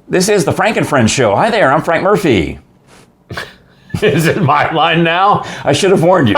This is the Frank and Friends show. Hi there, I'm Frank Murphy. Is it my line now? I should have warned you.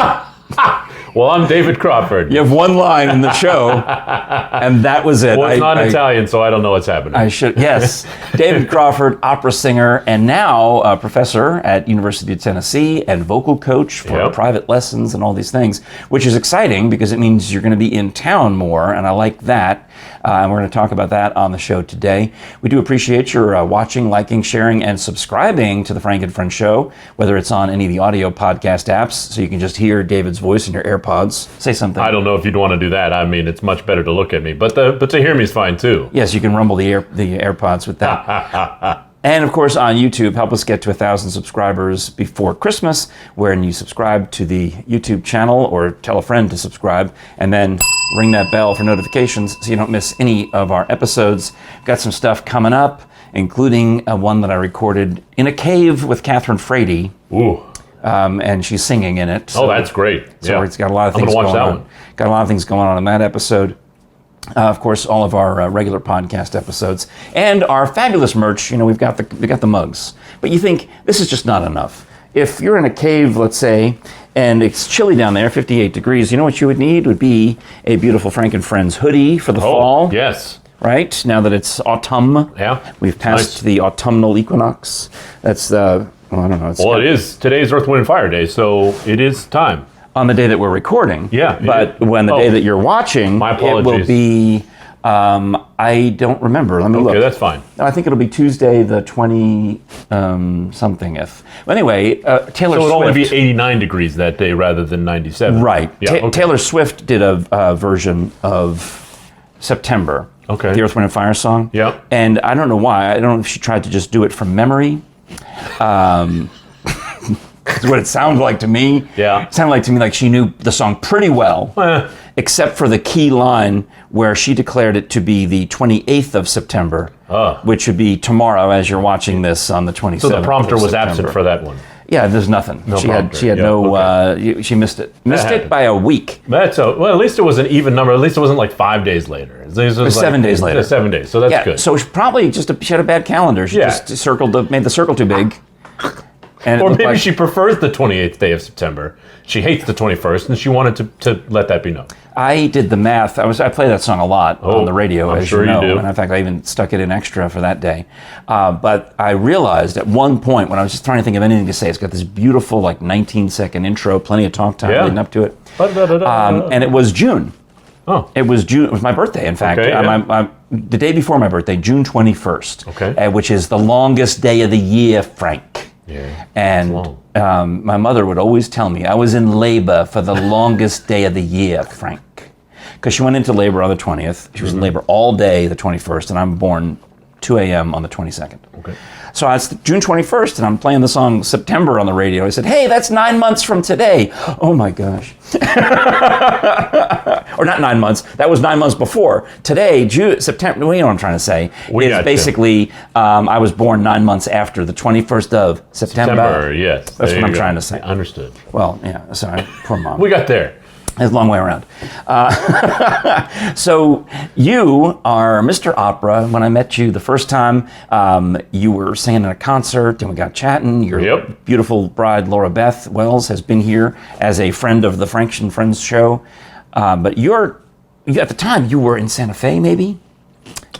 Well, I'm David Crawford. You have one line in the show, and that was it. Well, it's not Italian, so I don't know what's happening. Yes. David Crawford, opera singer, and now a professor at University of Tennessee and vocal coach for private lessons and all these things, which is exciting because it means you're going to be in town more, and I like that. And we're going to talk about that on the show today. We do appreciate your watching, liking, sharing, and subscribing to the Frank and Friends show, whether it's on any of the audio podcast apps, so you can just hear David's voice in your AirPods. Say something. I don't know if you'd want to do that. I mean, it's much better to look at me, but to hear me is fine too. Yes, you can rumble the AirPods with that. And of course on YouTube, help us get to 1,000 subscribers before Christmas, wherein you subscribe to the YouTube channel or tell a friend to subscribe, and then ring that bell for notifications so you don't miss any of our episodes. Got some stuff coming up, including one that I recorded in a cave with Catherine Frady. Ooh. And she's singing in it. So, that's great. So it's got a lot of things going on. Got a lot of things going on in that episode. Of course, all of our regular podcast episodes and our fabulous merch. You know, we've got the mugs. But you think this is just not enough. If you're in a cave, let's say, and it's chilly down there, 58 degrees, you know what you would need would be a beautiful Frank and Friends hoodie for the fall. Yes. Right? Now that it's autumn. Yeah. We've passed the autumnal equinox. That's the, well, I don't know. Well, it is. Today's Earth, Wind, and Fire Day, so it is time. On the day that we're recording. Yeah. But when the day that you're watching, my apologies. It will be, I don't remember. Let me look. Okay, that's fine. I think it'll be Tuesday the 20-somethingth. Well, anyway, Taylor Swift. So it'll only be 89 degrees that day rather than 97. Right. Yeah, okay. Taylor Swift did a version of September. Okay. The Earth, Wind, and Fire song. Yeah. And I don't know why. I don't know if she tried to just do it from memory. That's what it sounded like to me. Yeah. It sounded like to me like she knew the song pretty well, except for the key line where she declared it to be the 28th of September, which would be tomorrow as you're watching this on the 27th. So the prompter was September. absent for that one. Yeah, there's nothing. She had she missed it. Missed it by a week. Well, at least it was an even number. At least it wasn't like 5 days later. It was like 7 days later. 7 days, so that's good. So she probably she had a bad calendar. She just made the circle too big. And or maybe she prefers the 28th day of September. She hates the 21st, and she wanted to let that be known. I did the math. I play that song a lot on the radio, I'm as sure you know. You do. And in fact, I even stuck it in extra for that day. But I realized at one point when I was just trying to think of anything to say, it's got this beautiful 19-second intro, plenty of talk time leading up to it. And it was June. Oh. It was June. It was my birthday, in fact. Okay, the day before my birthday, June 21st. Okay. Which is the longest day of the year, Frank. Yeah, and my mother would always tell me I was in labor for the longest day of the year, Frank. Because she went into labor on the 20th. She was in labor all day the 21st, and I'm born 2 a.m. on the 22nd. Okay. So it's June 21st, and I'm playing the song September on the radio. I said, hey, that's 9 months from today. Oh, my gosh. Or not 9 months. That was 9 months before. Today, September, well, you know what I'm trying to say. It's basically, I was born 9 months after the 21st of September. Yes. That's what I'm trying to say. Understood. Well, yeah, sorry. Poor mom. We got there. It's a long way around. So you are Mr. Opera. When I met you the first time, you were singing at a concert, and we got chatting. Your beautiful bride, Laura Beth Wells, has been here as a friend of the Frank and Friends show. But at the time, you were in Santa Fe, maybe,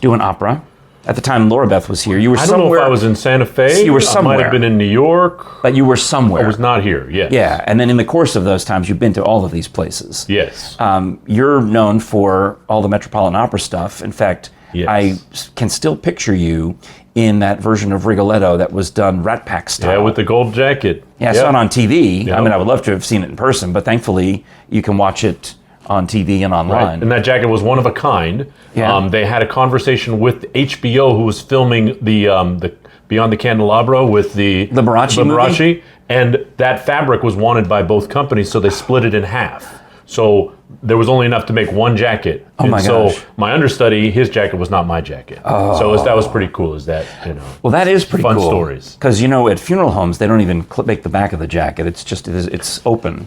doing opera. At the time Laura Beth was here, you were somewhere. I don't know if I was in Santa Fe. You were somewhere. I might have been in New York. But you were somewhere. I was not here, yes. Yeah, and then in the course of those times, you've been to all of these places. Yes. You're known for all the Metropolitan Opera stuff. In fact, I can still picture you in that version of Rigoletto that was done Rat Pack style. Yeah, with the gold jacket. Yeah, I saw it on TV. Yep. I mean, I would love to have seen it in person, but thankfully you can watch it on TV and online. Right. And that jacket was one of a kind. Yeah. They had a conversation with HBO, who was filming the Beyond the Candelabra with the Liberace movie? And that fabric was wanted by both companies, so they split it in half. So there was only enough to make one jacket. Oh my gosh. So my understudy, his jacket was not my jacket. Oh. So that was pretty cool, Well, that is pretty fun cool. stories. Because, at funeral homes, they don't even make the back of the jacket. It's just, it's open.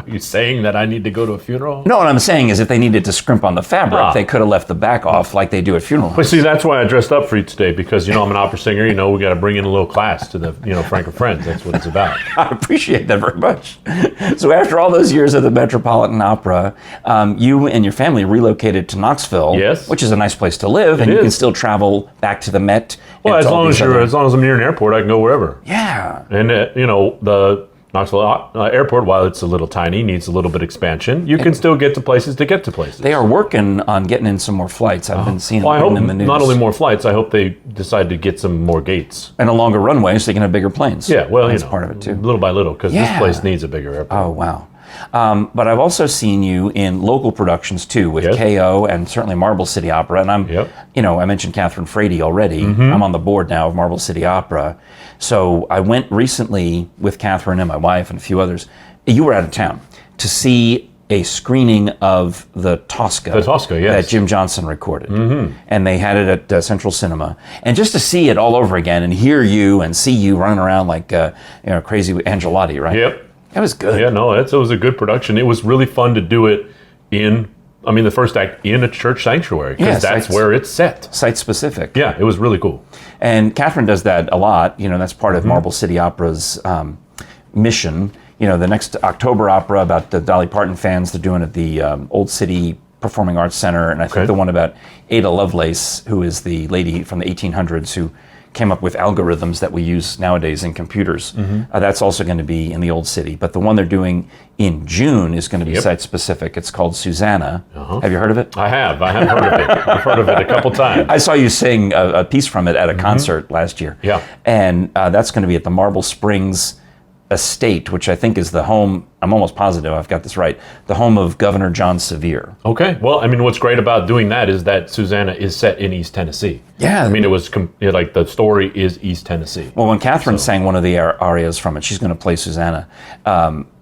you saying that I need to go to a funeral? No, what I'm saying is if they needed to scrimp on the fabric, they could have left the back off like they do at funerals. But see, that's why I dressed up for you today, because, I'm an opera singer. We got to bring in a little class to the, Frank and Friends. That's what it's about. I appreciate that very much. So after all those years at the Metropolitan Opera, you and your family relocated to Knoxville, yes, which is a nice place to live, and you can still travel back to the Met. Well, as long as I'm near an airport, I can go wherever. Yeah. And the Knoxville Airport, while it's a little tiny, needs a little bit expansion. You can still get to places. They are working on getting in some more flights. I've been seeing I hope in the news. Not only more flights, I hope they decide to get some more gates. And a longer runway so they can have bigger planes. Yeah, well, that's part of it too. Little by little, because this place needs a bigger airport. Oh, wow. But I've also seen you in local productions too, with KO and certainly Marble City Opera. And I mentioned Catherine Frady already. I'm on the board now of Marble City Opera. So I went recently with Catherine and my wife and a few others. You were out of town to see a screening of the Tosca. The Tosca, yes. That Jim Johnson recorded. And they had it at Central Cinema. And just to see it all over again and hear you and see you running around like crazy Angelotti, right? Yep. That was good. Yeah, no, it was a good production. It was really fun to do it the first act in a church sanctuary, because that's where it's set. Site specific. Yeah, it was really cool. And Catherine does that a lot. That's part of Marble City Opera's mission. The next October opera about the Dolly Parton fans, they're doing at the Old City Performing Arts Center. And I think the one about Ada Lovelace, who is the lady from the 1800s who came up with algorithms that we use nowadays in computers. That's also going to be in the Old City. But the one they're doing in June is going to be site-specific. It's called Susannah. Have you heard of it? I have heard of it. I've heard of it a couple times. I saw you sing a piece from it at a concert last year. Yeah. And that's going to be at the Marble Springs Estate, which I think is the home, I'm almost positive I've got this right, the home of Governor John Sevier. Okay. Well, what's great about doing that is that Susannah is set in East Tennessee. Yeah. It was the story is East Tennessee. Well, when Catherine sang one of the arias from it, she's going to play Susannah.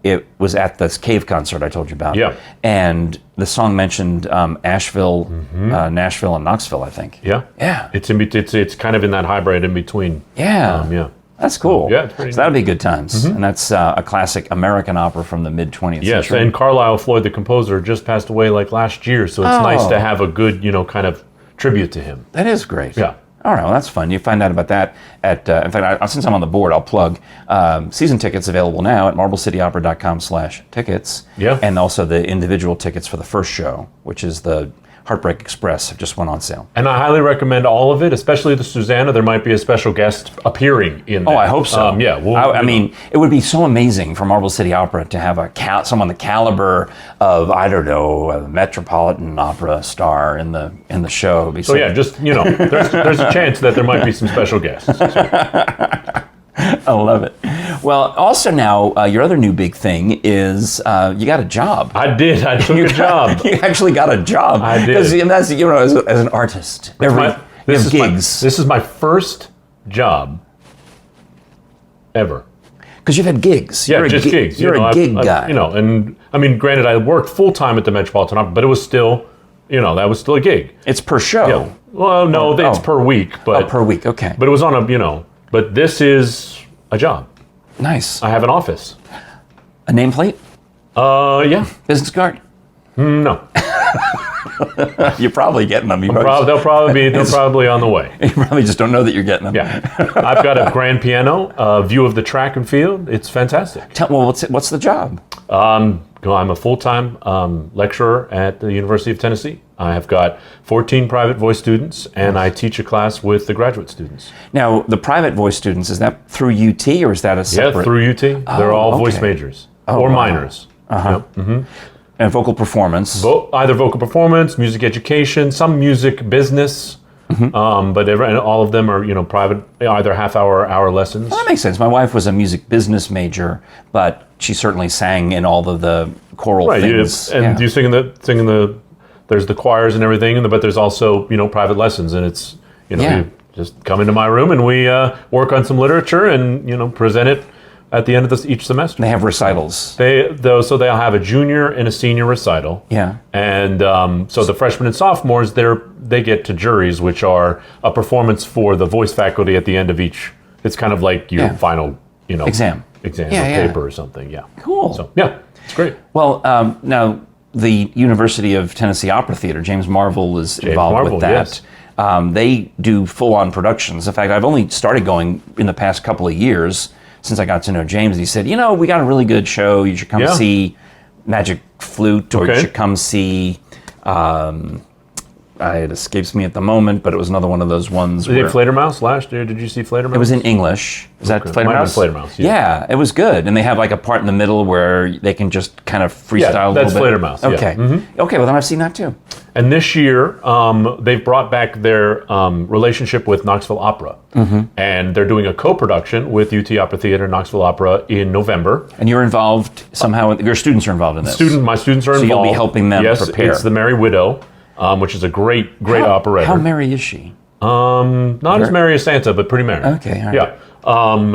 It was at this Cave concert I told you about. Yeah. And the song mentioned Asheville, Nashville, and Knoxville, I think. Yeah. Yeah. It's kind of in that hybrid in between. Yeah. Yeah. That's cool. Yeah, it's pretty So that'll be good times. And that's a classic American opera from the mid-20th century. Yes, and Carlisle Floyd, the composer, just passed away last year, so it's nice to have a good, kind of tribute to him. That is great. Yeah. All right, well, that's fun. You find out about that at, in fact, since I'm on the board, I'll plug season tickets available now at marblecityoopera.com/tickets. Yeah. And also the individual tickets for the first show, which is the Heartbreak Express, just went on sale. And I highly recommend all of it, especially the Susannah. There might be a special guest appearing in that. Oh, I hope so. Yeah. I mean, it would be so amazing for Marble City Opera to have someone the caliber of, I don't know, a Metropolitan Opera star in the show. So yeah, just, there's a chance that there might be some special guests. So. I love it. Well, also now, your other new big thing is you got a job. I did. I took a job. You actually got a job. I did. Because that's, as an artist, you have gigs. This is my first job ever. Because you've had gigs. Yeah, just gigs. You're a gig guy. And granted, I worked full time at the Metropolitan Opera, but it was still, that was still a gig. It's per show. Yeah. Well, no, it's per week. But per week, okay. But it was on a, but this is a job. Nice. I have an office. A nameplate? Yeah. Business card? No. You're probably getting them. They'll probably on the way. You probably just don't know that you're getting them. Yeah. I've got a grand piano, a view of the track and field. It's fantastic. What's the job? I'm a full-time lecturer at the University of Tennessee. I have got 14 private voice students, and I teach a class with the graduate students. Now, the private voice students, is that through UT or is that a separate? Yeah, through UT. They're all voice majors or minors. Uh-huh. Yep. Mm-hmm. And vocal performance? Either vocal performance, music education, some music business. Mm-hmm. But all of them are, private, either half-hour or hour lessons. Well, that makes sense. My wife was a music business major, but she certainly sang in all of the choral things. You sing in the there's the choirs and everything, but there's also, private lessons, and it's, you just come into my room and we work on some literature and, present it at the end of each semester. They have recitals. So they'll have a junior and a senior recital. Yeah. And so the freshmen and sophomores, they get to juries, which are a performance for the voice faculty at the end of each. It's kind of like your final, exam or paper or something. Yeah. Cool. So yeah. It's great. Well, now the University of Tennessee Opera Theater, James Marvel is involved with that. Yes. They do full-on productions. In fact, I've only started going in the past couple of years since I got to know James. He said, we got a really good show. You should come see Magic Flute, or you should come see... it escapes me at the moment, but it was another one of those ones. Did Fledermaus last year? Did you see Fledermaus? It was in English. Is that Fledermaus? Fledermaus, yeah, it was good. And they have like a part in the middle where they can just kind of freestyle a little bit. That's Fledermaus. Okay. Yeah. Okay, well then I've seen that too. And this year, they've brought back their relationship with Knoxville Opera. And they're doing a co-production with UT Opera Theater and Knoxville Opera in November. And you're involved somehow, your students are involved in this. My students are involved. So you'll be helping them prepare. Yes, it's The Merry Widow, which is a great operetta. How merry is she? Not as merry as Santa, but pretty merry. Okay, all right. Yeah.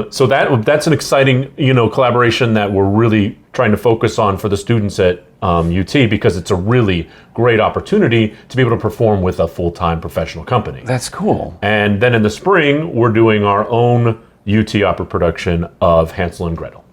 So that's an exciting, collaboration that we're really trying to focus on for the students at UT, because it's a really great opportunity to be able to perform with a full-time professional company. That's cool. And then in the spring, we're doing our own UT opera production of Hansel and Gretel.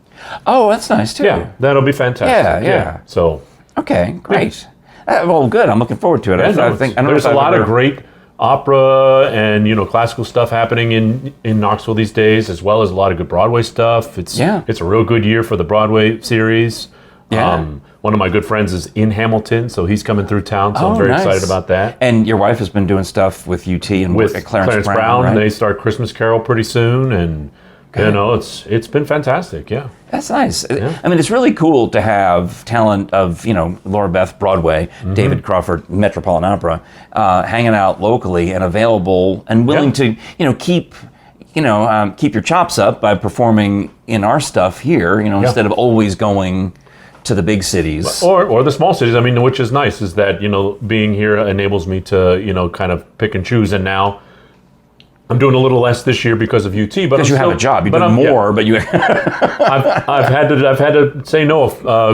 Oh, that's nice too. Yeah, that'll be fantastic. Yeah. So. Okay, great. Well, good. I'm looking forward to it. I think there's a lot of great opera and classical stuff happening in Knoxville these days, as well as a lot of good Broadway stuff. It's a real good year for the Broadway series. Yeah. One of my good friends is in Hamilton, so he's coming through town. So I'm very excited about that. And your wife has been doing stuff with UT and with Clarence Brown. Right? They start Christmas Carol pretty soon, and it's been fantastic. Yeah. That's nice. Yeah. I mean, it's really cool to have talent of, Laura Beth Broadway, David Crawford Metropolitan Opera, hanging out locally and available and willing to, keep your chops up by performing in our stuff here, instead of always going to the big cities. Or the small cities. I mean, which is nice, is that, being here enables me to, kind of pick and choose. And now I'm doing a little less this year because of UT, but because you have a job, you do more, but you. I've had to say no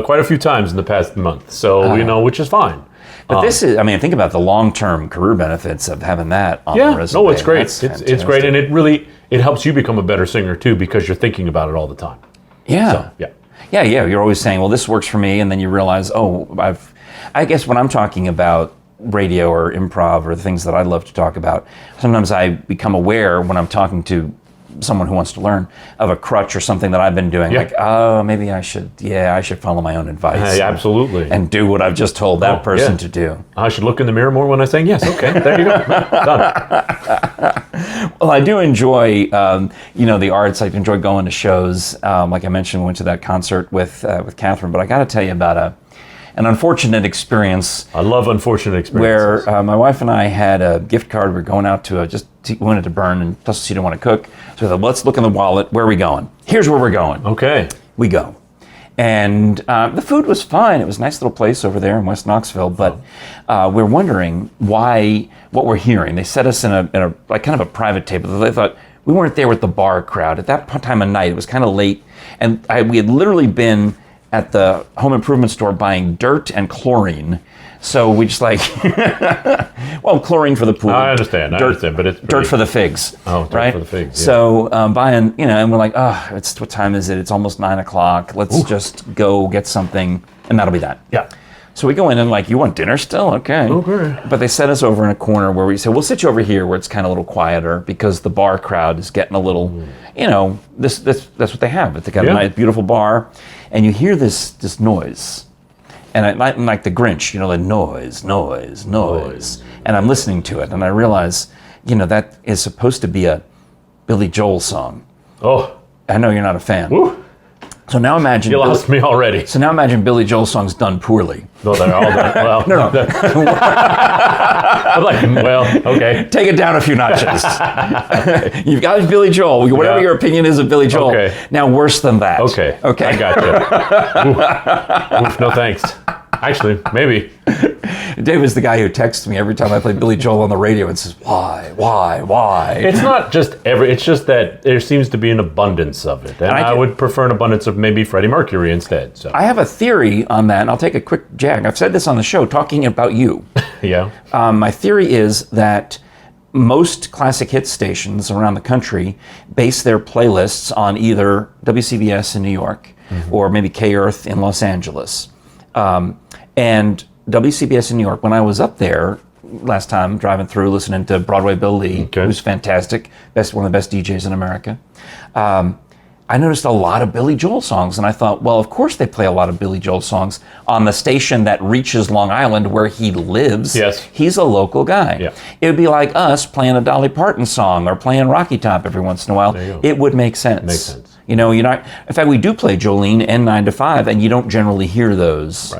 quite a few times in the past month, so which is fine. But this is, think about the long-term career benefits of having that on the resume. No, it's great. It's great, and it helps you become a better singer too, because you're thinking about it all the time. Yeah. So, yeah. You're always saying, well, this works for me, and then you realize, I guess when I'm talking about radio or improv or the things that I love to talk about, sometimes I become aware when I'm talking to someone who wants to learn of a crutch or something that I've been doing, like, maybe I should follow my own advice. Absolutely. And do what I've just told that person to do. I should look in the mirror more when I sing. Yes, okay, there you go. Done. Well, I do enjoy, the arts. I enjoy going to shows. Like I mentioned, we went to that concert with Catherine, but I got to tell you about an unfortunate experience. I love unfortunate experiences. Where my wife and I had a gift card. We were going out to we wanted to burn, and plus she didn't want to cook. So we thought, let's look in the wallet. Where are we going? Here's where we're going. Okay. We go. And the food was fine. It was a nice little place over there in West Knoxville, but we're wondering what we're hearing. They set us in a like kind of a private table. They thought we weren't there with the bar crowd. At that time of night, it was kind of late, and we had literally been at the home improvement store buying dirt and chlorine. So we just chlorine for the pool. I understand, but it's dirt for the figs. Oh, dirt for the figs. Yeah. So buying, and we're like, what time is it? It's almost 9:00. Let's just go get something, and that'll be that. Yeah. So we go in and you want dinner still? Okay. But they set us over in a corner where we said, we'll sit you over here where it's kind of a little quieter because the bar crowd is getting a little, that's what they have. They got a nice, beautiful bar, and you hear this noise. And I'm like the Grinch, the noise. And I'm listening to it, and I realize, that is supposed to be a Billy Joel song. Oh. I know you're not a fan. Woo. So now imagine... You lost me already. So now imagine Billy Joel songs done poorly. No, they're all done. Well, no. I'm like, well, okay. Take it down a few notches. You've got Billy Joel. Whatever your opinion is of Billy Joel. Okay. Now worse than that. Okay. I got you. Oof, no thanks. Actually, maybe. David's the guy who texts me every time I play Billy Joel on the radio and says, why? It's not just it's just that there seems to be an abundance of it. And I would prefer an abundance of maybe Freddie Mercury instead. So I have a theory on that, and I'll take a quick jag. I've said this on the show, talking about you. Yeah. My theory is that most classic hit stations around the country base their playlists on either WCBS in New York or maybe K-Earth in Los Angeles. And WCBS in New York, when I was up there last time, driving through, listening to Broadway Bill Lee, who's fantastic, one of the best DJs in America, I noticed a lot of Billy Joel songs, and I thought, well, of course they play a lot of Billy Joel songs on the station that reaches Long Island where he lives. Yes. He's a local guy. Yeah. It would be like us playing a Dolly Parton song or playing Rocky Top every once in a while. It would make sense. Makes sense. You know, in fact, we do play Jolene and 9 to 5, and you don't generally hear those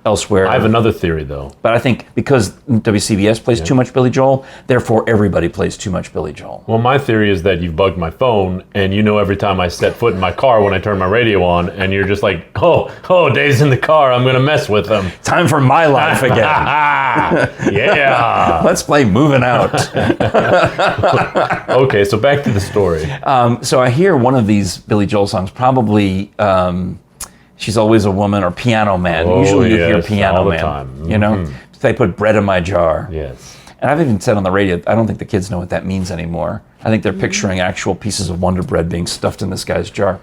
elsewhere. I have another theory, though. But I think because WCBS plays too much Billy Joel, therefore everybody plays too much Billy Joel. Well, my theory is that you've bugged my phone, and you know every time I step foot in my car when I turn my radio on, and you're just like, oh, Dave's in the car, I'm going to mess with him. Time for my life again. Yeah. Let's play Moving Out. Okay, so back to the story. So I hear one of these Billy Joel songs, probably She's Always a Woman or Piano Man. Usually you hear Piano Man. Time. You know, they put bread in my jar. Yes. And I've even said on the radio, I don't think the kids know what that means anymore. I think they're picturing actual pieces of Wonder Bread being stuffed in this guy's jar.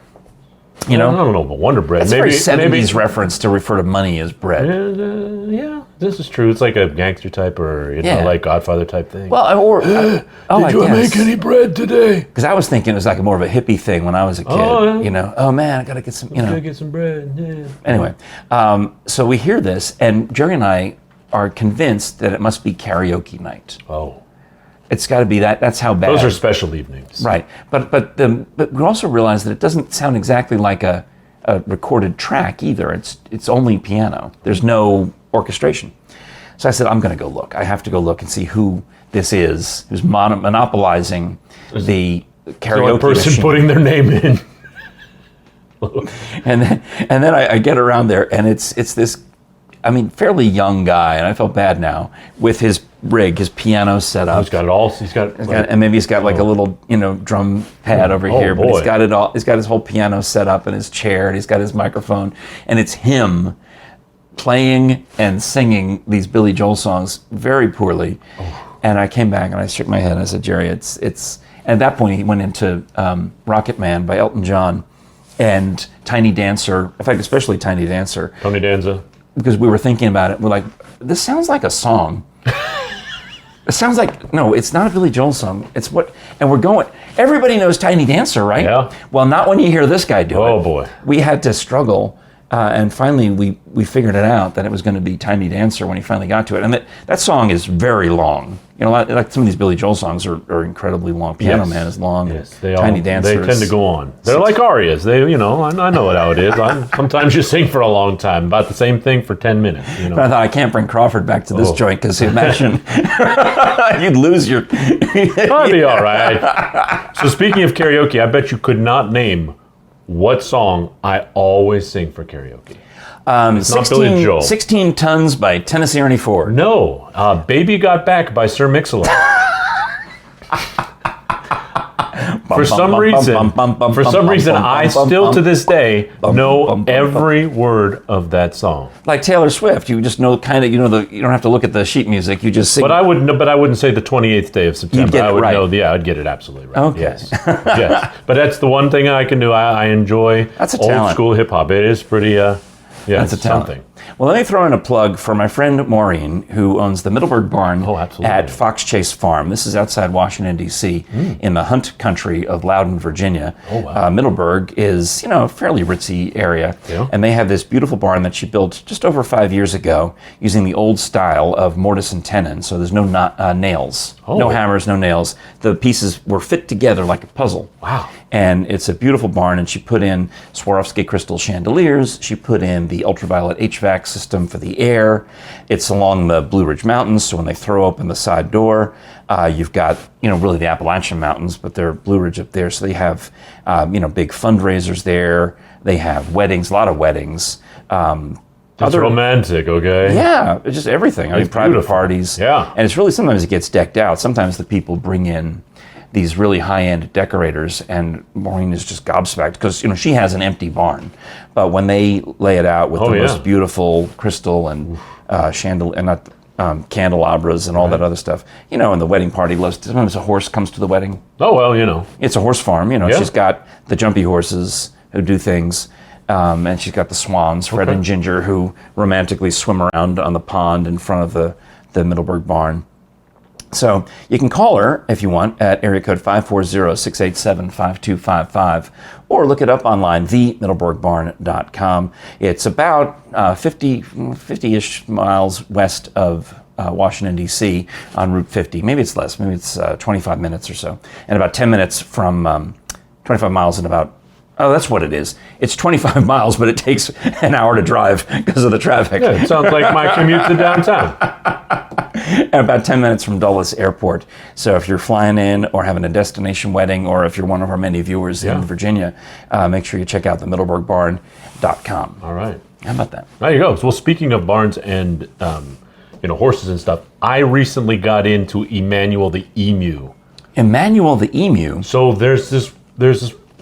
You know? I don't know about Wonder Bread. That's maybe, a very 70s reference to refer to money as bread. Yeah, this is true. It's like a gangster type or like Godfather type thing. Well, or did you make any bread today? Because I was thinking it was like more of a hippie thing when I was a kid. You know, oh man, I gotta get some. Gotta get some bread. Yeah. Anyway, so we hear this, and Jerry and I are convinced that it must be karaoke night. Oh. It's got to be that. That's how bad. Those are special evenings, right? But we also realize that it doesn't sound exactly like a recorded track either. It's only piano. There's no orchestration. So I said, I'm going to go look. I have to go look and see who this is, who's monopolizing the karaoke one person machine. Putting their name in. and then I get around there, and it's this, I mean, fairly young guy, and I felt bad now, with his rig, his piano set up. He's got it all. And maybe he's got like a little, drum pad over here, but he's got it all. He's got his whole piano set up and his chair, and he's got his microphone, and it's him playing and singing these Billy Joel songs very poorly. And I came back and I shook my head and I said, Jerry, it's. And at that point, he went into Rocket Man by Elton John and Tiny Dancer. In fact, especially Tiny Dancer. Tony Danza. Because we were thinking about it, we're like, this sounds like a song. It sounds like, no, it's not a Billy Joel song. It's what, and we're going, everybody knows Tiny Dancer, right? Yeah. Well, not when you hear this guy do it. Oh, boy. We had to struggle, and finally we figured it out that it was going to be Tiny Dancer when he finally got to it. And that song is very long. You know, like some of these Billy Joel songs are incredibly long. Piano Man is long. Yes, Tiny Dancer they tend to go on. They're like arias. They, I know how it is. Sometimes you sing for a long time, about the same thing for 10 minutes. But I thought, I can't bring Crawford back to this joint, because imagine you'd lose your... I'd be all right. So speaking of karaoke, I bet you could not name what song I always sing for karaoke. It's 16, not Billy Joel. 16 Tons by Tennessee Ernie Ford. No, Baby Got Back by Sir Mix-a-Lot. For some reason, I still to this day know every word of that song. Like Taylor Swift, you just know you don't have to look at the sheet music, you just sing. But I wouldn't say the 28th day of September. You'd get it right. I'd get it absolutely right. Okay. Yes. But that's the one thing I can do. I enjoy old school hip hop. It is pretty that's a talent. Something. Well, let me throw in a plug for my friend Maureen, who owns the Middleburg Barn at Fox Chase Farm. This is outside Washington, D.C., in the hunt country of Loudon, Virginia. Oh, wow. Middleburg is, a fairly ritzy area, and they have this beautiful barn that she built just over 5 years ago using the old style of mortise and tenon, so there's no nails, no hammers, no nails. The pieces were fit together like a puzzle. Wow. And it's a beautiful barn, and she put in Swarovski crystal chandeliers. She put in the ultraviolet HVAC system for the air. It's along the Blue Ridge Mountains, so when they throw open the side door, you've got, really the Appalachian Mountains, but they're Blue Ridge up there, so they have, big fundraisers there. They have weddings, a lot of weddings. It's romantic, okay? Yeah, it's just everything. I mean, private parties. Yeah. And it's really, sometimes it gets decked out. Sometimes the people bring in these really high-end decorators, and Maureen is just gobsmacked because she has an empty barn, but when they lay it out with the most beautiful crystal and candelabras and all that other stuff, and the wedding party list. Sometimes a horse comes to the wedding. Oh well, it's a horse farm. She's got the jumpy horses who do things. And she's got the swans, Fred and Ginger, who romantically swim around on the pond in front of the Middleburg Barn. So you can call her if you want at area code 540-687-5255 or look it up online, themiddleburgbarn.com. It's about 50-ish miles west of Washington, D.C. on Route 50. Maybe it's less. Maybe it's 25 minutes or so. And about 10 minutes from 25 miles and about, oh, that's what it is. It's 25 miles, but it takes an hour to drive because of the traffic. Yeah, it sounds like my commute to downtown. And about 10 minutes from Dulles Airport. So if you're flying in or having a destination wedding, or if you're one of our many viewers in Virginia, make sure you check out the middleburgbarn.com. All right. How about that? There you go. So, well, speaking of barns and horses and stuff, I recently got into Emmanuel the Emu. Emmanuel the Emu? So there's this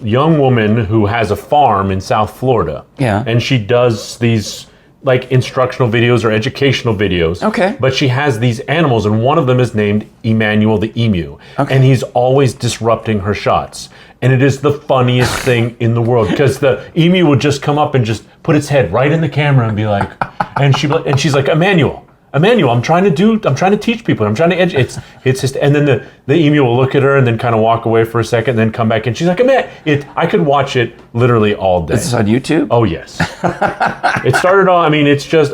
young woman who has a farm in South Florida. Yeah. And she does these like instructional videos or educational videos. Okay. But she has these animals, and one of them is named Emmanuel the Emu. Okay. And he's always disrupting her shots. And it is the funniest thing in the world, because the emu will just come up and just put its head right in the camera and be like, and she's like, Emmanuel, I'm trying to teach people. I'm trying to educate. It's just, and then the emu will look at her and then kind of walk away for a second and then come back and she's like, I could watch it literally all day. Is this on YouTube? Oh, yes. It started on, it's just,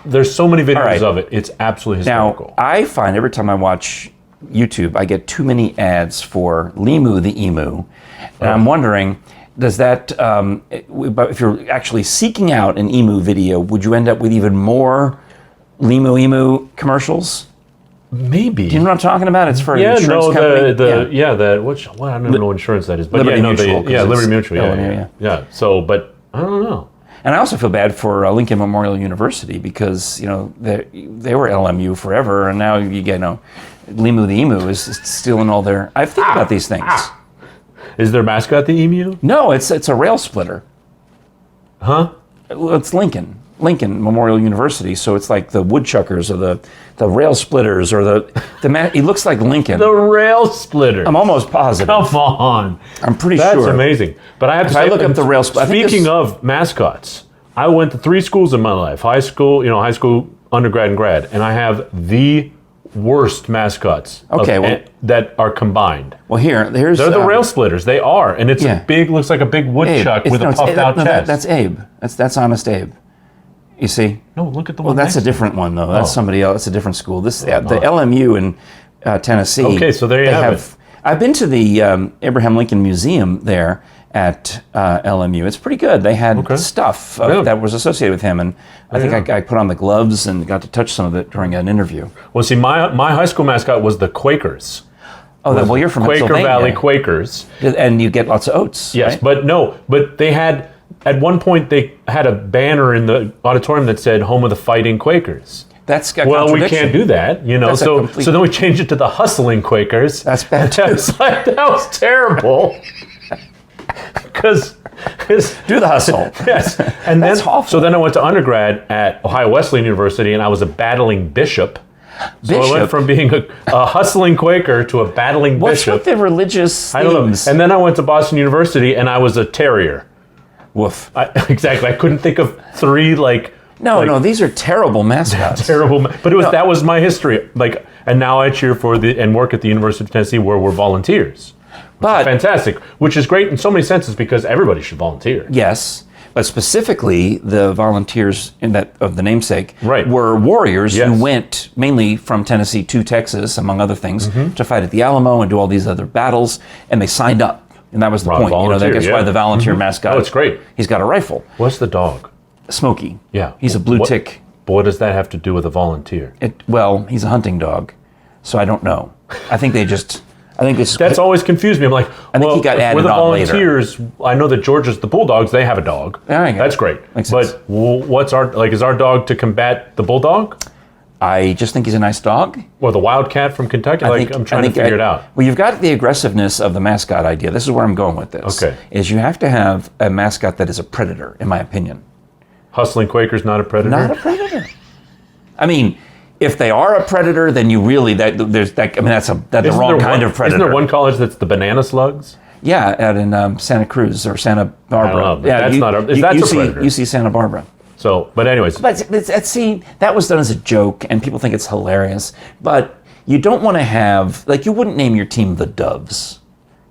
there's so many videos of it. It's absolutely hysterical. Now, I find every time I watch YouTube, I get too many ads for Limu the Emu. And I'm wondering, does that, if you're actually seeking out an emu video, would you end up with even more Limu Emu commercials? Maybe. Do you know what I'm talking about? It's for an insurance company. I don't know what insurance that is. But Liberty Mutual. Liberty Mutual. Yeah. So, but I don't know. And I also feel bad for Lincoln Memorial University because, they were LMU forever, and now Limu the Emu is stealing all their. I think about these things. Is their mascot the emu? No, it's a rail splitter. Huh? Well, it's Lincoln Memorial University, so it's like the woodchuckers or the rail splitters or the man. He looks like Lincoln. The rail splitter. I'm almost positive. Come on. I'm pretty sure. That's amazing. But I have to say, I look up the rail splitter. Speaking of mascots, I went to 3 schools in my life: high school, undergrad, and grad, and I have the worst mascots. That are combined. Well, they're the rail splitters. They are, and it's looks like a big woodchuck with a puffed out chest. That's Abe. That's Honest Abe. You see? No, look at the one. Well, that's a different one though. That's somebody else. It's a different school. The LMU in Tennessee. Okay, so there you have it. I've been to the Abraham Lincoln Museum there at LMU. It's pretty good. They had stuff that was associated with him, and I think I put on the gloves and got to touch some of it during an interview. Well, see, my high school mascot was the Quakers. Oh, well, you're from Quaker Pennsylvania. Valley Quakers. And you get lots of oats. Yes, right? but they had, at one point, they had a banner in the auditorium that said, "Home of the Fighting Quakers." That's a well, we can't do that, So then we changed it to the Hustling Quakers. That's bad too. That was terrible. Because do the hustle. Yes, and That's awful. So then I went to undergrad at Ohio Wesleyan University, and I was a battling bishop. So I went from being a hustling Quaker to a battling bishop. What's with the religious I don't know. And then I went to Boston University, and I was a terrier. Woof. Exactly. I couldn't think of 3 No, these are terrible mascots. Terrible, but that was my history. And now I cheer for and work at the University of Tennessee, where we're volunteers. But fantastic, which is great in so many senses because everybody should volunteer. Yes, but specifically the volunteers of the namesake were warriors who went mainly from Tennessee to Texas, among other things, to fight at the Alamo and do all these other battles, and they signed up. And that was the point. That's why the volunteer mascot. Oh, it's great. He's got a rifle. What's the dog? Smokey. Yeah. He's a blue tick. But what does that have to do with a volunteer? He's a hunting dog, so I don't know. I think that's always confused me. I'm like, I think he got added with the on volunteers. Later. I know that Georgia's the Bulldogs. They have a dog. That's great. But what's is our dog to combat the bulldog? I just think he's a nice dog. Or the Wildcat from Kentucky? I'm trying to figure it out. Well, you've got the aggressiveness of the mascot idea. This is where I'm going with this. Okay. Is you have to have a mascot that is a predator, in my opinion. Hustling Quaker's not a predator? Not a predator. If they are a predator, then you really, that's the wrong kind of predator. Isn't there one college that's the banana slugs? Yeah, out in Santa Cruz or Santa Barbara. I don't know, yeah, that's not a predator. You see Santa Barbara. So, but anyways. But see, that was done as a joke, and people think it's hilarious. But you don't want to have, like, you wouldn't name your team the Doves.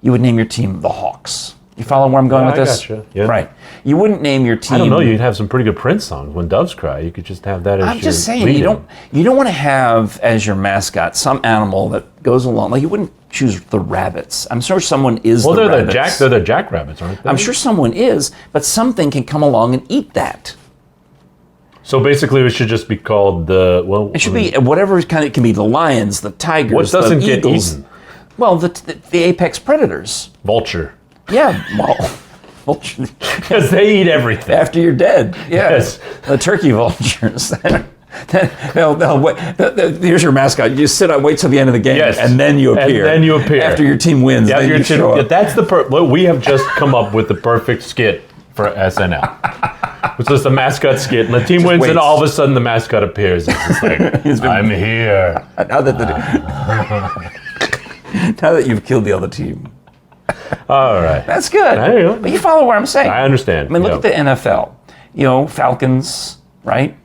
You would name your team the Hawks. You follow where I'm going with this? Gotcha. Yeah. Right. You wouldn't name your team. I don't know. You'd have some pretty good Prince songs. When Doves Cry, you could just have that as I'm just saying, lead-in. you don't want to have as your mascot some animal that goes along. Like, you wouldn't choose the rabbits. I'm sure someone is the rabbits. They're the jackrabbits, aren't they? I'm sure someone is, but something can come along and eat that. So basically, it should just be called the, well... It should be whatever kind. It can be the lions, the tigers, what doesn't the get eagles. eaten? Well, the apex predators. Vulture. Yeah, well, vulture. Because they eat everything. After you're dead. Yeah. Yes. The turkey vultures. They'll wait. Here's your mascot. You just sit up, wait till the end of the game, and then you appear. And then you appear. After your team wins, then you show up. That's we have just come up with the perfect skit for SNL. Which is the mascot skit, and the team wins, and all of a sudden the mascot appears. It's just like, I'm here. Now that you've killed the other team. All right. That's good. But you follow what I'm saying. I understand. I mean, look at the NFL. Falcons, right?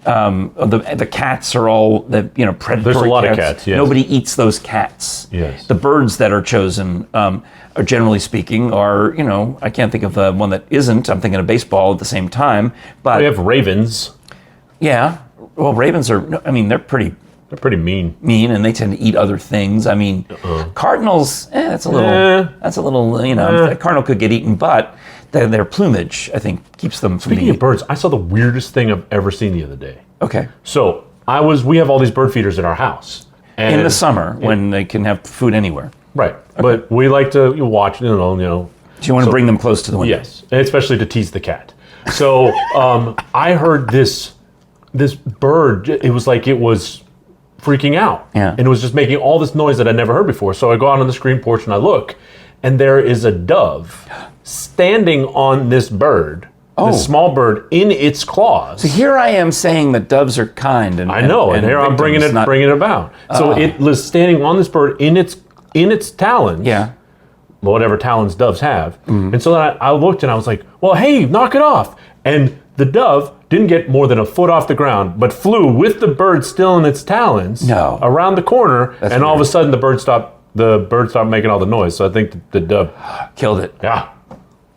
The cats are all predatory cats. There's a lot of cats, yes. Nobody eats those cats. Yes. The birds that are chosen, are generally speaking, are, I can't think of one that isn't. I'm thinking of baseball at the same time. But we have ravens. Yeah. Well, ravens are, they're pretty mean. And they tend to eat other things. Cardinals, that's a little, a cardinal could get eaten, but their plumage, I think, keeps them from Speaking of birds, I saw the weirdest thing I've ever seen the other day. Okay. So we have all these bird feeders in our house. And in the summer, when they can have food anywhere. Right. Okay. But we like to watch, Do you want to bring them close to the window? Yes, and especially to tease the cat. So I heard this bird, it was like it was freaking out. Yeah. And it was just making all this noise that I'd never heard before. So I go out on the screen porch and I look, and there is a dove standing on this bird, this small bird, in its claws. So here I am saying that doves are kind, and I know, and here I'm bringing it about. So it was standing on this bird in its talons. Yeah. Whatever talons doves have. Mm-hmm. And so then I looked and I was like, well, hey, knock it off. And the dove didn't get more than a foot off the ground, but flew with the bird still in its talons around the corner, and weird. All of a sudden the bird stopped making all the noise. So I think the dove killed it. Yeah.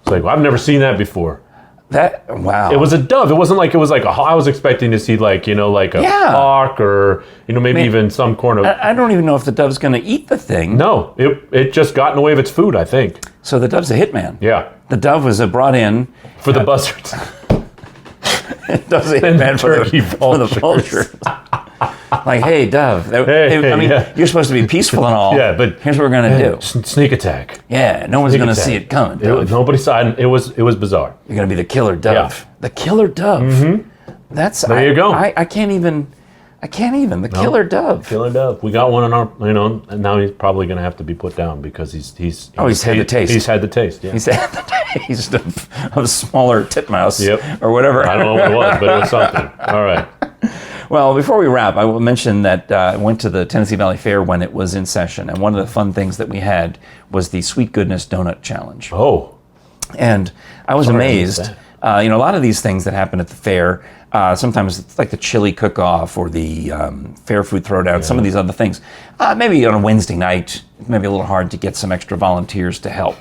It's like, well, I've never seen that before. Wow. It was a dove. It wasn't like I was expecting to see like a hawk or maybe even some kind of. I don't even know if the dove's going to eat the thing. No, it just got in the way of its food, I think. So the dove's a hitman. Yeah. The dove was brought in for the buzzards. It does a hitman for the vultures. Like, hey, dove. You're supposed to be peaceful and all. Yeah, but here's what we're going to do. Sneak attack. Yeah, no one's going to see it coming. Nobody saw it. It was bizarre. You're going to be the killer dove. Yeah. The killer dove. Mm-hmm. There you go. I can't even. The killer dove. Killer dove. We got one on our, and now he's probably going to have to be put down because he's had the taste. He's had the taste. Yeah. He's had the taste of a smaller titmouse or whatever. I don't know what it was, but it was something. All right. Well, before we wrap, I will mention that I went to the Tennessee Valley Fair when it was in session, and one of the fun things that we had was the Sweet Goodness Donut Challenge. Oh. And I was amazed. A lot of these things that happen at the fair, sometimes it's like the chili cook-off or the fair food throwdown, some of these other things. Maybe on a Wednesday night, it may be a little hard to get some extra volunteers to help.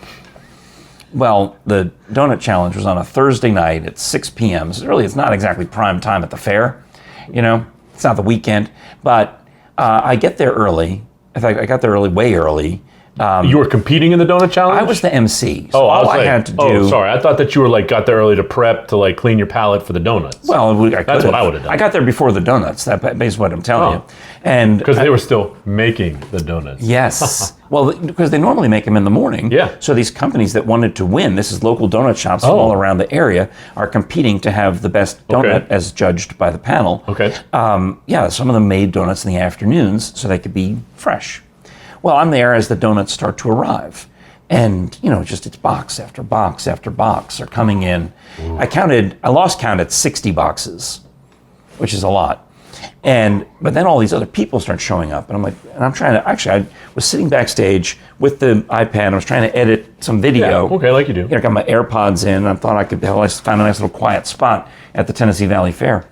Well, the Donut Challenge was on a Thursday night at 6 p.m. So it's not exactly prime time at the fair. It's not the weekend. But I get there early. In fact, I got there way early. You were competing in the donut challenge? I was the MC. So all I had to do. Oh, sorry. I thought that you were got there early to prep to clean your palate for the donuts. Well, that's what I would have done. I got there before the donuts. That is what I'm telling you. And because they were still making the donuts. Yes. Well, because they normally make them in the morning. Yeah. So these companies that wanted to win, this is local donut shops from all around the area, are competing to have the best donut as judged by the panel. Okay. Some of them made donuts in the afternoons so they could be fresh. Well, I'm there as the donuts start to arrive. And, it's box after box after box are coming in. Ooh. I lost count at 60 boxes, which is a lot. But then all these other people start showing up, and I'm like, and I'm trying to, actually, I was sitting backstage with the iPad, I was trying to edit some video. Yeah, okay, like you do. I got my AirPods in, and I thought I found a nice little quiet spot at the Tennessee Valley Fair.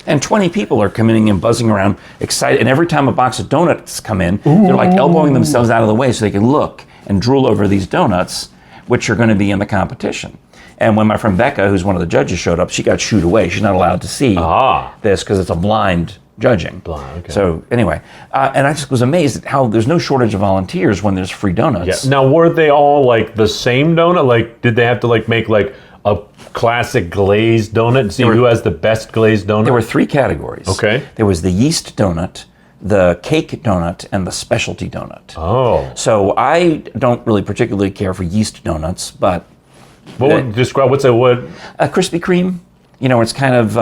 And 20 people are coming in, buzzing around, excited. And every time a box of donuts come in, they're like elbowing themselves out of the way so they can look and drool over these donuts, which are going to be in the competition. And when my friend Becca, who's one of the judges, showed up, she got shooed away. She's not allowed to see this because it's a blind judging. Okay. So anyway, and I just was amazed at how there's no shortage of volunteers when there's free donuts. Yeah. Now, were they all like the same donut? Like, did they have to like make like a classic glazed donut and see who has the best glazed donut? There were 3 categories. Okay. There was the yeast donut, the cake donut, and the specialty donut. Oh. So I don't really particularly care for yeast donuts, but what would describe? What's a Krispy Kreme. You know, it's kind of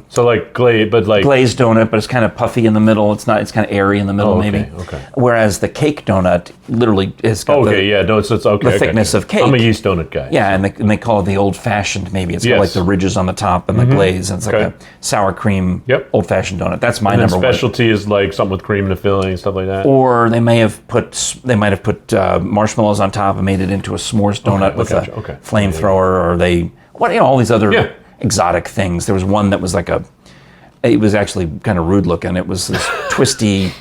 so like glazed, but like glazed donut, but it's kind of puffy in the middle. It's not. It's kind of airy in the middle, maybe. Okay. Whereas the cake donut literally is got the thickness of cake. I'm a yeast donut guy. Yeah, and they call it the old-fashioned. Maybe it's got like the ridges on the top and the glaze. And it's like a sour cream old-fashioned donut. That's my number one. Specialty is like something with cream in the filling and stuff like that. Or they might have put marshmallows on top and made it into a s'mores donut with a flamethrower, or all these other exotic things. There was one that was it was actually kind of rude looking. It was this twisty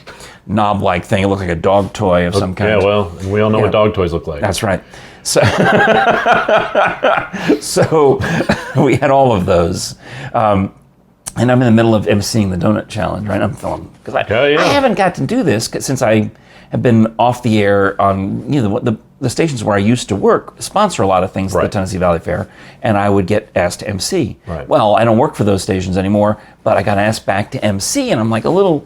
knob-like thing. It looked like a dog toy of some kind. Yeah, well, we all know what dog toys look like. That's right. So, so we had all of those. And I'm in the middle of emceeing the donut challenge, right? I'm filming because I haven't got to do this since I have been off the air on the stations where I used to work sponsor a lot of things at the Tennessee Valley Fair, and I would get asked to MC. Right. Well, I don't work for those stations anymore, but I got asked back to MC, and I'm like a little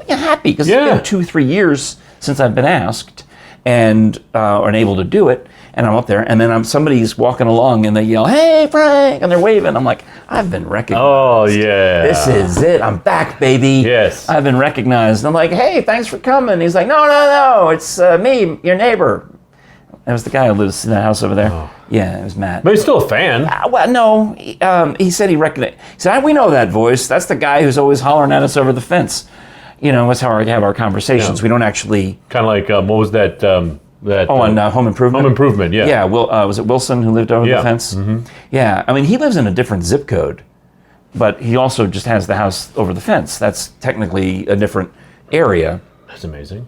happy because it's been 2-3 years since I've been asked and able to do it. And I'm up there, and then somebody's walking along, and they yell, "Hey, Frank!" and they're waving. I'm like, I've been recognized. Oh, yeah. This is it. I'm back, baby. Yes. I've been recognized. And I'm like, "Hey, thanks for coming." He's like, No, it's me, your neighbor. That was the guy who lives in the house over there. Oh. Yeah, it was Matt. But he's still a fan. Well, no. He said he recognized. He said, "We know that voice. That's the guy who's always hollering at us over the fence." You know, that's how we have our conversations. Yeah. We don't actually... Kind of like, what was that... on Home Improvement? Home Improvement, yeah. Yeah, was it Wilson who lived over the fence? Mm-hmm. Yeah, I mean, he lives in a different zip code, but he also just has the house over the fence. That's technically a different area. That's amazing.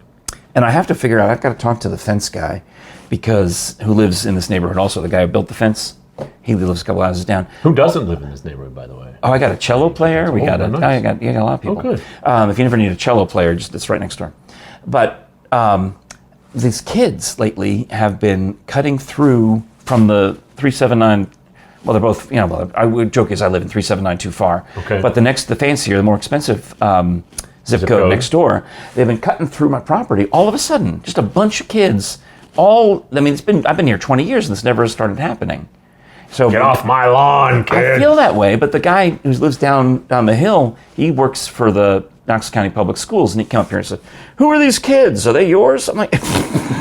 And I have to figure out, I've got to talk to the fence guy who lives in this neighborhood also, the guy who built the fence. He lives a couple houses down. Who doesn't live in this neighborhood, by the way? Oh, I got a cello player. We got nice. I got a lot of people. Oh, good. If you never need a cello player, it's right next door. But these kids lately have been cutting through from the 379. Well, they're both, I would joke is I live in 379 too far. Okay. But the fancier, the more expensive zip code next door, they've been cutting through my property. All of a sudden, just a bunch of kids. I've been here 20 years and this never has started happening. So get off my lawn, kid. I feel that way, but the guy who lives down the hill, he works for the Knoxville County Public Schools, and he came up here and said, "Who are these kids? Are they yours?" I'm like,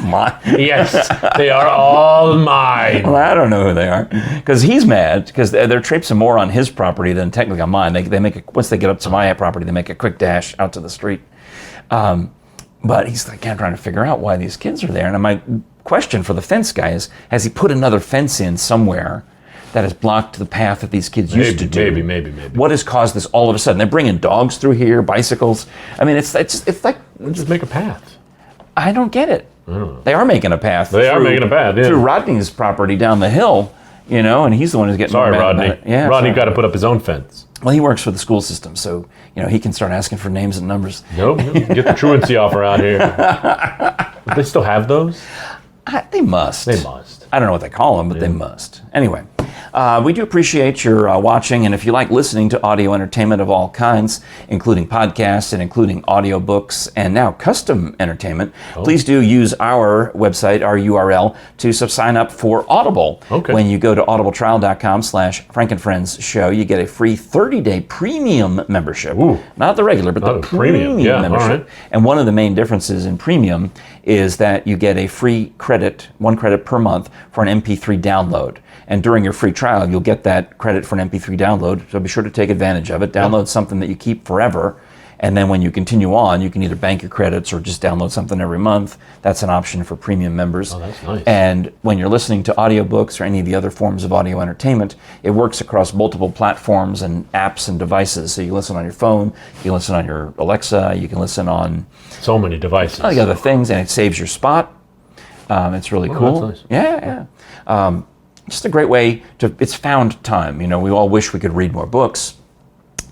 "Mine." Yes, they are all mine. Well, I don't know who they are, because he's mad because they're traipsing more on his property than technically on mine. They once they get up to my property, they make a quick dash out to the street. But he's like, I'm trying to figure out why these kids are there. And my question for the fence guy is, has he put another fence in somewhere that has blocked the path that these kids used to do? Maybe. What has caused this all of a sudden? They're bringing dogs through here, bicycles. I mean, it's like... Just make a path. I don't get it. I don't know. They are making a path. They are making a path, yeah. Through Rodney's property down the hill, and he's the one who's getting Sorry, mad Rodney. about it. Yeah, Rodney got to put up his own fence. Well, he works for the school system, so he can start asking for names and numbers. Nope. Get the truancy offer out here. Do they still have those? They must. They must. I don't know what they call them, but they must. Anyway, we do appreciate your watching, and if you like listening to audio entertainment of all kinds, including podcasts and including audiobooks and now custom entertainment, please do use our website, our URL, to sign up for Audible. Okay. When you go to audibletrial.com/FrankandFriendsShow, you get a free 30-day premium membership. Ooh. Not the regular, but the premium membership. All right. And one of the main differences in premium is that you get a free credit, 1 credit per month, for an MP3 download. And during your free free trial, you'll get that credit for an MP3 download. So be sure to take advantage of it. Download something that you keep forever. And then when you continue on, you can either bank your credits or just download something every month. That's an option for premium members. Oh, that's nice. And when you're listening to audiobooks or any of the other forms of audio entertainment, it works across multiple platforms and apps and devices. So you listen on your phone, you can listen on your Alexa, you can listen on so many devices. all the other things, and it saves your spot. It's really cool. That's nice. Yeah. Just a great way to, it's found time. We all wish we could read more books.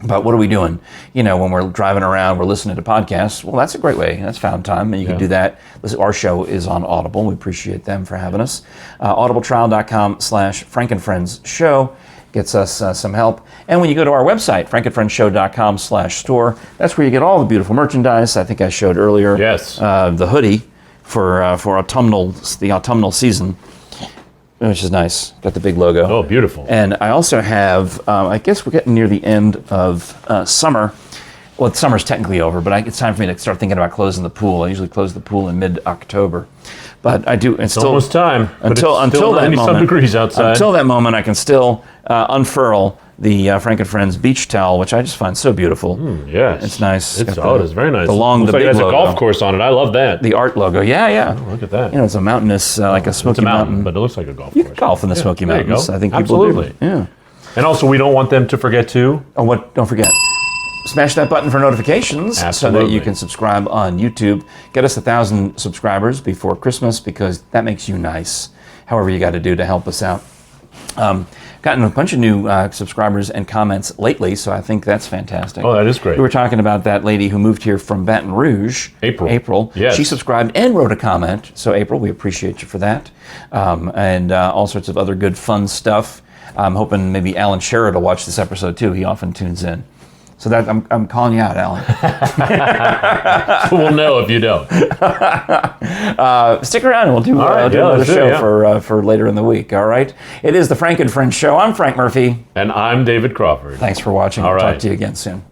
But what are we doing? When we're driving around, we're listening to podcasts. Well, that's a great way. That's found time, and you can do that. Our show is on Audible. We appreciate them for having us. audibletrial.com/FrankandFriendsShow gets us some help. And when you go to our website, frankandfriendshow.com/store, that's where you get all the beautiful merchandise. I think I showed earlier. Yes. The hoodie for the autumnal season, which is nice. Got the big logo. Oh, beautiful. And I also have, I guess we're getting near the end of summer. Well, summer's technically over, but it's time for me to start thinking about closing the pool. I usually close the pool in mid-October. But I do, it's almost time. Until that moment, some degrees outside. Until that moment, I can still unfurl the Frank and Friends beach towel, which I just find so beautiful. Yes. It's nice. It's very nice. Looks like big it has logo. a golf course on it. I love that. The art logo. Yeah. Oh, look at that. It's a mountainous, like a Smoky It's a mountain, but it looks like a golf course. You can golf in the Smoky there you Mountains. go. I think people Absolutely. do. Yeah. And also, we don't want them to forget to... Oh, don't forget. Smash that button for notifications so that you can subscribe on YouTube. Get us 1,000 subscribers before Christmas, because that makes you nice. However you got to do to help us out. Gotten a bunch of new subscribers and comments lately, so I think that's fantastic. Oh, that is great. We were talking about that lady who moved here from Baton Rouge. April. Yes. She subscribed and wrote a comment. So April, we appreciate you for that. And all sorts of other good fun stuff. I'm hoping maybe Alan Sherrod will watch this episode too. He often tunes in. So that I'm calling you out, Alan. We'll know if you don't. Stick around and we'll do another show for later in the week, all right? It is the Frank and Friends Show. I'm Frank Murphy. And I'm David Crawford. Thanks for watching. All We'll right. talk to you again soon.